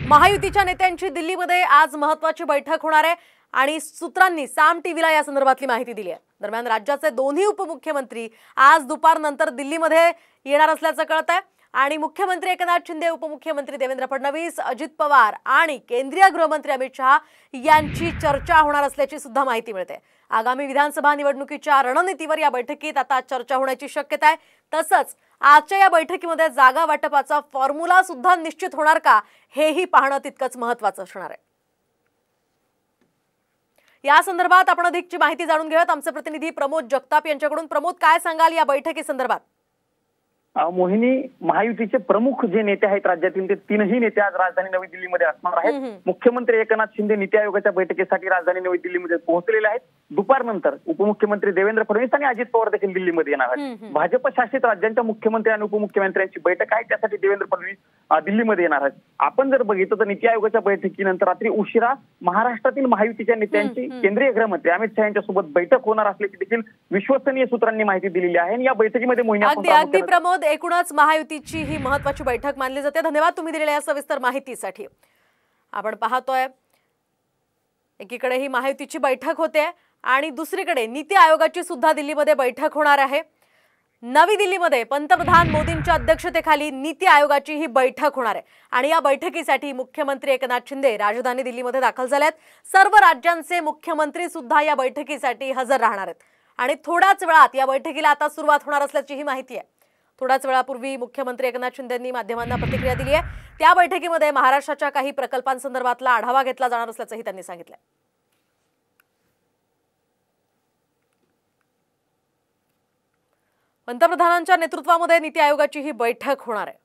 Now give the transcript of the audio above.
महायुतीच्या नेत्यांची दिल्लीमध्ये आज महत्त्वाची बैठक होणार आहे आणि सूत्रांनी साम टीव्हीला या संदर्भातली माहिती दिली आहे। दरम्यान राज्याचे दोन्ही उपमुख्यमंत्री आज दुपारनंतर दिल्लीमध्ये येणार असल्याचं कळतंय आणि मुख्यमंत्री एकनाथ शिंदे, उपमुख्यमंत्री देवेंद्र फडणवीस, अजित पवार आणि केंद्रीय गृहमंत्री अमित शहा यांची चर्चा होणार असल्याची सुद्धा माहिती मिळते। आगामी विधानसभा निवडणुकीच्या रणनीतीवर या बैठकीत आता चर्चा होण्याची शक्यता आहे। तसंच आजच्या या बैठकीमध्ये जागा वाटपाचा फॉर्म्युला सुद्धा निश्चित होणार का हेही पाहणं तितकंच महत्त्वाचं असणार आहे। या संदर्भात आपण अधिकची माहिती जाणून घेऊयात आमचे प्रतिनिधी प्रमोद जगताप यांच्याकडून। प्रमोद, काय सांगाल या बैठकीसंदर्भात? मोहिनी, महायुतीचे प्रमुख जे नेते आहेत राज्यातील ते तीनही नेते आज राजधानी नवी दिल्लीमध्ये असणार आहेत। मुख्यमंत्री एकनाथ शिंदे नीती आयोगाच्या बैठकीसाठी राजधानी नवी दिल्लीमध्ये पोहोचलेले आहेत। दुपारनंतर उपमुख्यमंत्री देवेंद्र फडणवीस आणि अजित पवार देखील दिल्लीमध्ये येणार आहेत। भाजप शासित राज्यांच्या मुख्यमंत्री आणि उपमुख्यमंत्र्यांची बैठक आहे, त्यासाठी देवेंद्र फडणवीस दिल्लीमध्ये येणार आहेत। आपण जर बघितलं तर नीती आयोगाच्या बैठकीनंतर रात्री उशिरा महाराष्ट्रातील महायुतीच्या नेत्यांची केंद्रीय गृहमंत्री अमित शहा यांच्यासोबत बैठक होणार असल्याची देखील विश्वसनीय सूत्रांनी माहिती दिलेली आहे। आणि या बैठकीमध्ये अगदी प्रमोद, एकूणच महायुतीची ही महत्त्वाची बैठक मानली जाते। धन्यवाद तुम्ही दिलेल्या या सविस्तर माहितीसाठी। आपण पाहतोय एकीकडे ही महायुतीची बैठक होते आणि दुसरीकडे नीती आयोगाची सुद्धा दिल्लीमध्ये बैठक होणार आहे। नवी दिल्लीमध्ये पंतप्रधान मोदींच्या अध्यक्षतेखाली नीती आयोगाची ही बैठक होणार आहे आणि या बैठकीसाठी मुख्यमंत्री एकनाथ शिंदे राजधानी दिल्लीमध्ये दाखल झाले आहेत। सर्व राज्यांचे मुख्यमंत्री सुद्धा या बैठकीसाठी हजर राहणार आहेत आणि थोड्याच वेळात या बैठकीला आता सुरुवात होणार असल्याची ही माहिती आहे। थोड्याच वेळापूर्वी मुख्यमंत्री एकनाथ शिंदेंनी माध्यमांना प्रतिक्रिया दिली आहे। त्या बैठकीमध्ये महाराष्ट्राच्या काही प्रकल्पांसंदर्भातला आढावा घेतला जाणार असल्याचंही त्यांनी सांगितलं। पंतप्रधानांच्या नेतृत्वामध्ये नीती आयोगाची ही बैठक होणार आहे।